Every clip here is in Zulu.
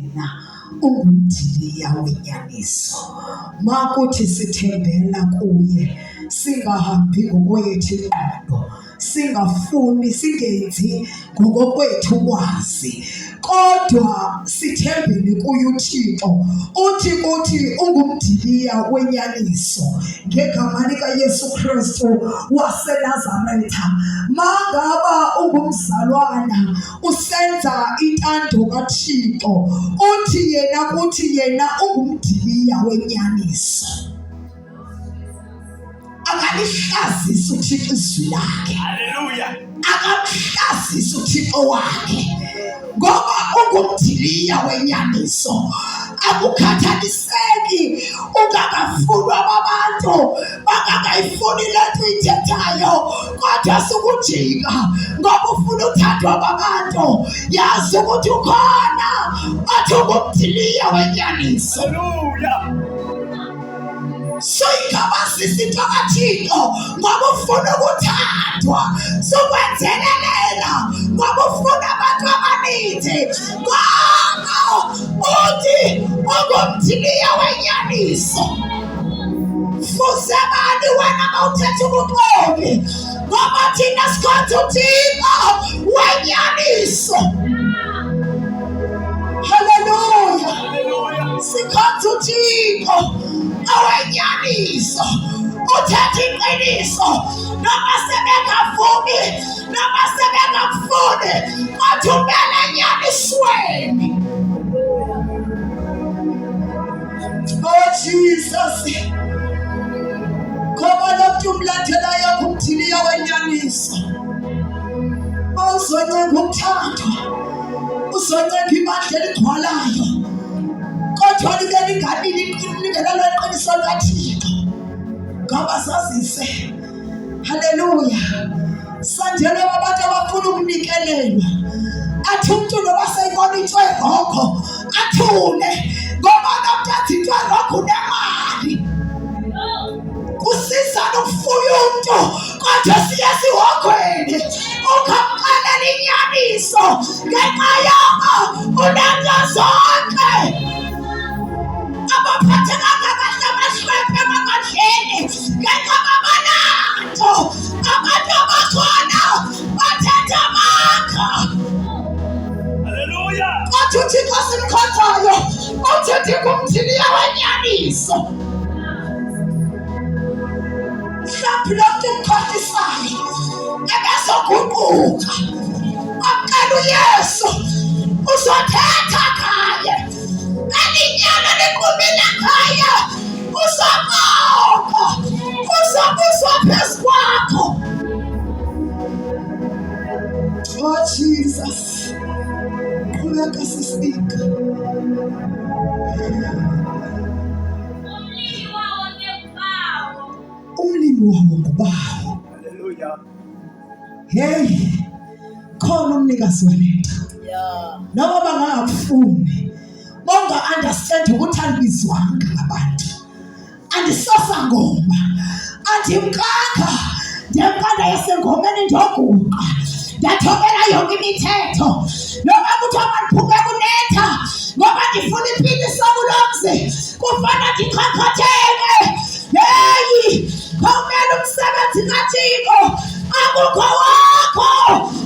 yena ungumdiliya wenyaniso. Makuthi sithembela kuye, singahambi ngokwethu ingqondo, singafuni singenzi ngokwethu kwazi, kodwa sithembele kuye uThixo. Uthi kuthi ungumdiliya wenyaniso ngegama lika Yesu Kristu waseNazaretha. Mangaba ungumzalwana usenza intando kaThixo, uthi yena kuthi yena ungumdiliya wenyaniso. Akalihlazisa uThixo izwi lakhe. Haleluya. Akamhlazisa uThixo wakhe ngoba ungumdiliya wenyaniso. Akukhathaliseki ungakafunwa babantu bangakayifuni lento uyithethayo, kodwa sukujika ngoba ufuna uthathwa babantu. Yazi ukuthi ukhona othi ungumdiliya wenyaniso. Haleluya. Soyingabasisi into kaThixo ngoba ufuna ukuthathwa, sokwenzelela ngoba ufuna abantu abaninzi, ngoba uthi ungumdiliya wenyaniso. Fuze bani wena mawuthetha ubuxoki, ngoba thina sikhonza uThixo wenyaniso. Haleluya. Sikhonza uThixo awenyaniso, uthetha iqiniso noma sebengavumi noma sebengakufuni, kodwa umele enyanisweni. Oh Jesus, ngoba lokhu umlandelayo kumdiliya wenyaniso. Uzoncenga ukuthathwa, uzoncenga ibandla eligcwalayo, kodwa like lingenalo iqiniso likaThixo. Ngoba sazise, haleluya, sandelwe abantu abafuna ukunikelelwa. Athi umuntu noba seyibona into erokho athule, ngoba nomntu into erokho unemali. Kusiza nokufuya umuntu, kodwa siye sihogweni ukamxelela inyaniso ngenxa yoko unento zonke. Abaphathekanga kahle amahlwempe emakadleni ngenxa kabananto. Abantu abakhona bathetha amanga. Haleluya. Kodwa uThixo simkhonzayo uthi ngumdiliya wenyaniso. Mhlawumbe lo muntu umkhonzisayo ebezoguquka amcela uYesu uzothetha ngaye. Elinyana liqhubile khaya, uzabonga, uzabuzwa phezu kwakho. Oh Jesus, qhubeka sisika. Umlimi wawo ngubawo. Haleluya. Hey, khona umnikazi walento. Yeah. Noma bangakufuni, bonga understand ukuthi alibizwanga ngabantu. Andisosa ngoma, andimkakha, ndiyamkanda yasengomeni ndoguqa, ndathobela yonke imithetho. Noma kuthi amaphume kunetha, ngoba ndifuna iphiniso kulomzi, kufana ndiqhaqhatheke. Hey, khawumele umsebenzi kaThixo, akukho wakho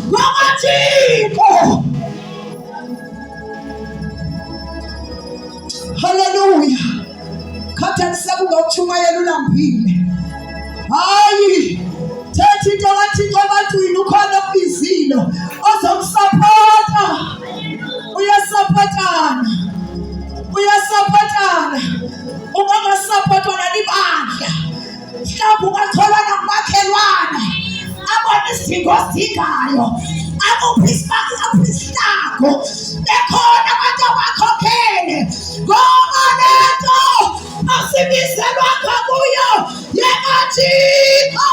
ngokaThixo. Haleluya. Khathani sekungawutshumayela ulambile. Hayi, thethi into kaThixo ebantwini, ukhona obizile ozomsapota. Uyasapotana, uyasapotana. Ungangasapotana libandla, mhlawumbe ungatholana ngumakhelwane abona isidingo osidingayo, akuphi isihlako, bekhona abantu abakhokhele. Ngoba lento asibizelwanga kuyo yekaThixo,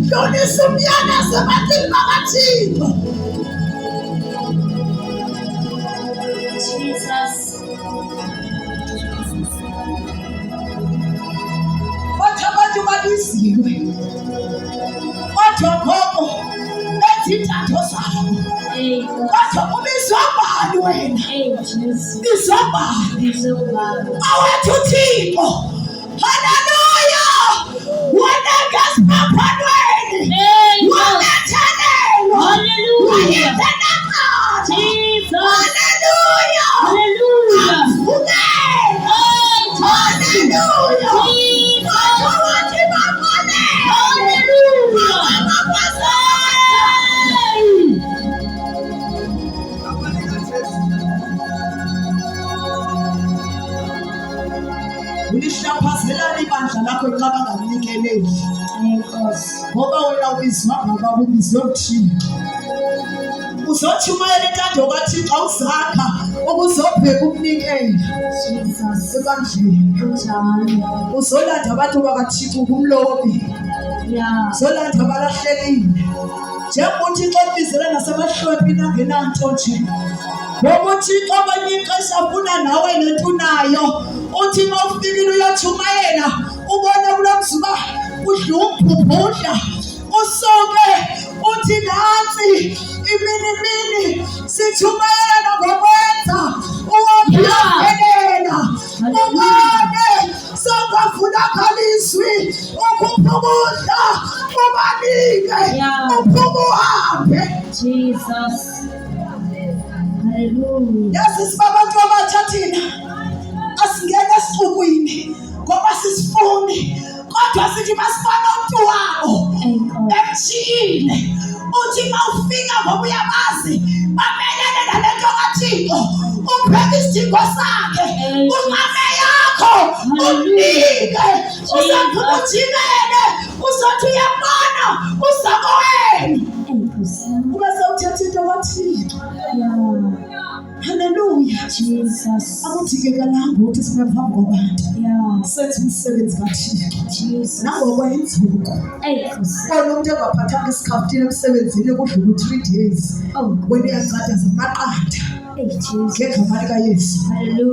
dlulisa umyalezo ebantwini bakaThixo. Jesus. Abantu babiziwe, kodwa ngoku benza intando zabo. kodwa ubizwa ngubani wena? Bizwa ngubani? Awethu Thixo. Hallelujah. Wena ngasiphambanweni. Walethelelwa. Wayezenakala. Hallelujah. Avukela. Hallelujah. Wathi bamane. Ulishaphazelana ibandla lakho xa bangakunikeleyo. Ngoba wena ubizwa ngababa, ubizwe uThixo. Uzotshumayela intando kaThixo awuzakha ukuzobheka umnikelo ebandleni. Uzolanda abantu bakaThixo kumlobi. Uzolanda abalahlekile. Njengoba uThixo ebizele nasemahlwemphini angenanto nje. Ngoba uThixo kwenye ixesha afuna nawe nento unayo. Uthi uma ufikile uyotshumayela ubone kulo mzuba udla usoke uthi nansi imini sitshumayela ngokwenza uwaphelela ubone sokafuna khaliswi ukuphumula ubanike uphume uhambe. Jesus. Hallelujah. Yes, sibabantu abatsha thina asingena esixukwini ngoba sisifuni, kodwa sithi masifana umuntu wabo emshiyile. Uthi mawufika ngoba uyabazi bamelene nalento kaThixo, ubheke isidingo sakhe, umame yakho umnike, uzaphuma ujikele, uzothi uyabona usako wenu ube sewuthetha into kaThixo. Hallelujah. Jesus. Akudingekalanga ukuthi sibe phambi kwabantu. Senze umsebenzi kaThixo. Nangokwenza lokho. Bona umuntu engaphathanga isikhaftini emsebenzini kudlula 3 days. Wena uyaqada zamaqanda. Ngegama likaYesu.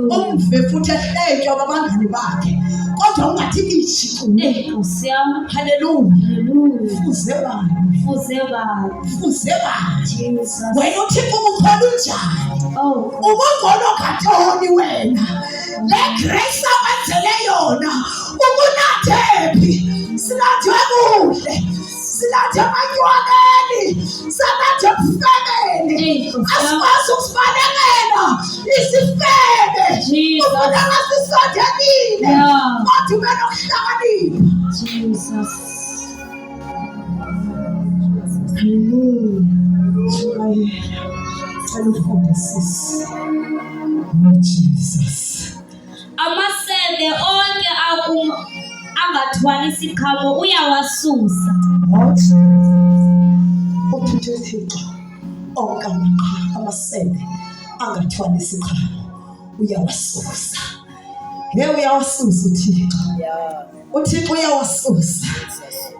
Umve futhi ehletywa abangani bakhe. Kodwa ungathi ishi kuwe. Hallelujah. Fuze bani. Wena uThixo ukukhola unjani? Ubungcono kathoni wena. Le grace awenzele yona ukunathephi. Sinathe kuhle. Sinathe manywakeni. Sinathe bufekeni. Asikwazi ukusibalekela isifebe. Ufuna ngasisondelile. Kodwa ube nokuhlakanipha. Jesus. Hallelujah. Jesus. Amasebe onke angathwali isikhamo uyawasusa. What? Uthuthe Thixo onke amasebe angathwali isikhamo uyawasusa. Uyawasusa uThixo. uThixo uyawasusa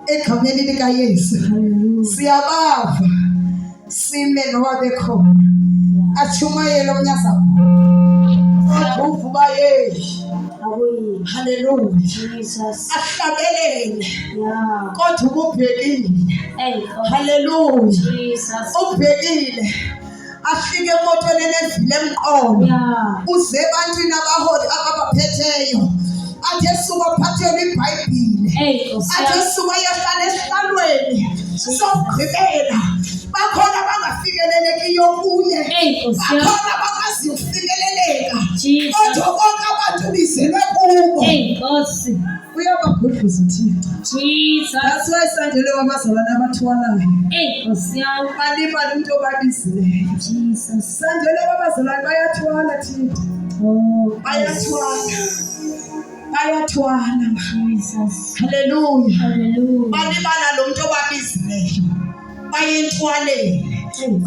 egameni likaYesu. Siyabava sime noba bekhona achumayele umnyazana uvuba yeli. Hallelujah. Jesus. Ahlabelele kodwa ububhekile. Hallelujah. Jesus. Ubhekile afike emotweni enevile emqolo uze ebantwini abaholi ababaphetheyo athe suka phathele iBhayibhile athe suka yahlala esihlalweni sokugqibela. Bakhona bangafikelelekiyo kuye, bakhona bangazi ukufikeleleka, kodwa bonke abantu bizelwe kubo. Uyabagudluza uThixo. That's why sandele wabazalwane abathwalayo. Balibala umuntu obabizileyo. Sandele wabazalwane bayathwala Thixo. Bayathwala. Hallelujah. Balibala lo muntu obabizileyo. Bayentwalele.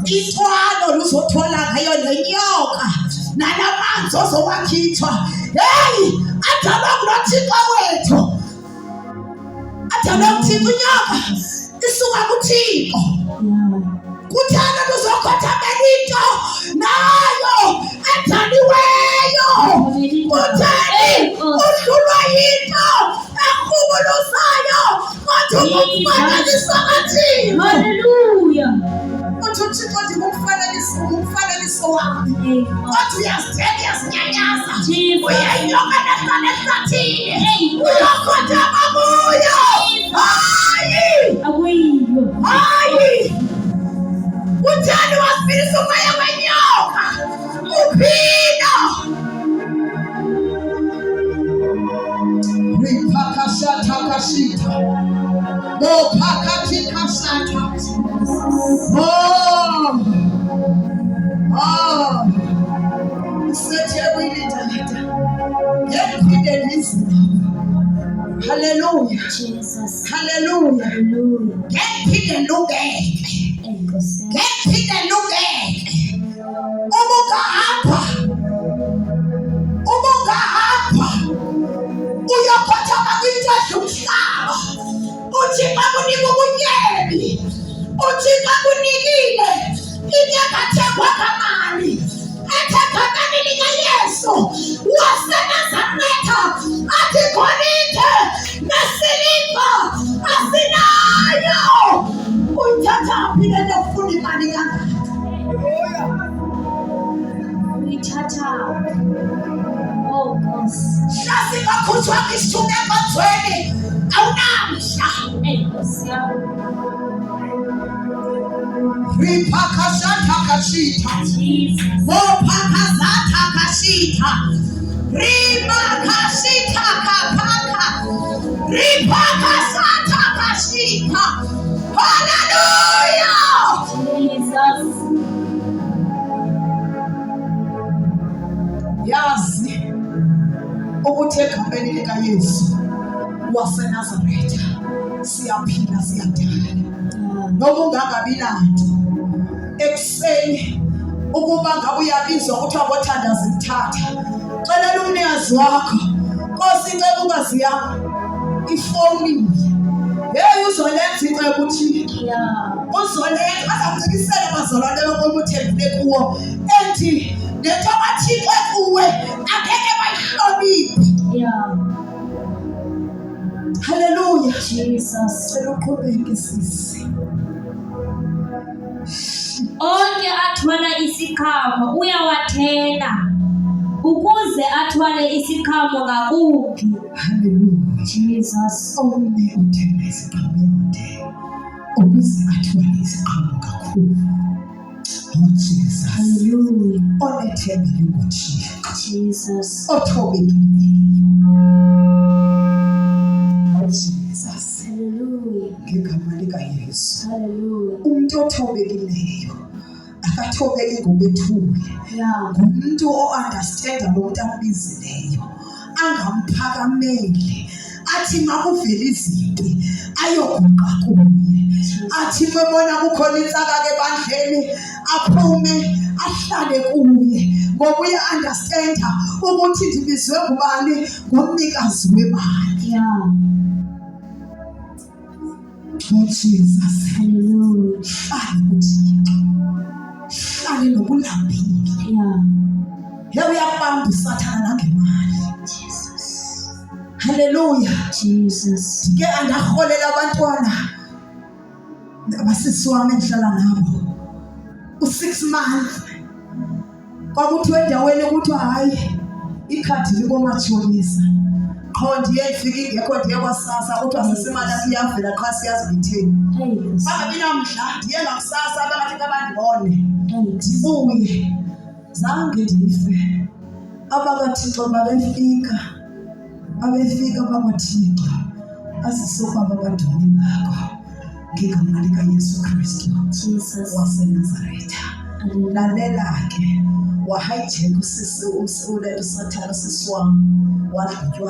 Ithwalo luzothwala ngayo lenyoka nalamanzi ozowakhithwa. Hey, adalwa nguThixo wethu. Adalwa nguThixo inyoka isuka kuThixo. Kuthana luzokhothamela into nayo edaliweyo. Kuthani udlulwa yinto ekhubulusayo kodwa ukufananisa kaThixo. Hallelujah. Uthixo ndikufanele Kodwa uyazithela uyazinyanyaza. Jesus. Uyayinyonga nesane ehlathini. Uyokhotha amabuya. Hayi! Akuyiyo. Hayi! Uthani wasilisa umoya wenyoka? Uphila! Ripakashatakashita. Bopakatikashata. Setewilidada. Yephinde lizima. Hallelujah. Jesus. Hallelujah. Hallelujah. Yephinde lungeke. Enkosi. Yephinde lungeke. Ubungahamba. Ubungahamba. Uyaphathama kwinto umhlaba. Uthi bakunika ubunyebi. Uthi bakunikile. Inyakathengwa ngamali. Ethekhameni likaYesu waseNazaretha. Athi golide nesiliva asinayo. Uyithathaphi le nto ufuna imali kangaka? Uyithatha. Oh Nkosi. Sasingakhutshwanga isithuba emazweni awunamhla. Enkosi yami. Ripakashatakashita. Jesus. Bopakazatakashita. Rimakashitakapaka. Ripakasatakashita. Hallelujah! Jesus. Yazi ukuthi egameni likaYesu waseNazaretha siyaphila siyadala. Noma ungangabi nanto ekuseni ukuba ngabe uyabizwa ukuthi abothandaza imthatha. Celela umnikazi wakho. Nkosi icela ungazi yami. Ifoni. Hey uzolenza icebo uthi uzolenza azakucikisela bazalwane bokuthembele kuwo. Ethi lento abathike kuwe angeke bayihloniphe. Hallelujah. Jesus. Cela uqhubeke sisi. Onke athwala isikhamo uyawathela ukuze athwale isikhamo ngakuphi. Hallelujah. Jesus. Only uthela isiqhamo yawathela ukuze athwale isiqhamo kakhulu. Oh Jesus. Hallelujah. Onethembele kuThixo. Jesus. Othobekileyo. Oh Jesus. Hallelujah. Ngegama likaYesu. Hallelujah. Umuntu othobekileyo akathobeki ngobethule. Ngumuntu o-understanda lo muntu ambizileyo. Angamphakameli. Athi makuvela izimpi ayoguqa kuye. Athi mebona kukhona insaka-ke ebandleni aphume ahlale kuye. Ngoba uya-understanda ukuthi ndibizwe ngubani? Ngumnikazi wemali. Oh Jesus. Hallelujah. Hlale kuThixo. Hlale nokulambile. Uyabamba usathana nangemali. Jesus. Hallelujah. Jesus. Ke andaholela abantwana abasisi wami engihlala nabo u6 months kwakuthiwa endaweni ukuthi hayi ikhadi likomatshonisa qho ndiye ndifika ingekho ndiye kwasasa kuthiwa sesimali yakho iyavela qha siyazibitheni bangabi namdla ndiye ngakusasa bangathi kabandibone ndibuye zange ndife. AbakaThixo babefika bakwaThixo asisokwa babadoni ngakho ngegama likaYesu Kristu waseNazaretha. Lalela ke wahijack usisi usathana sisi wami wadlutywa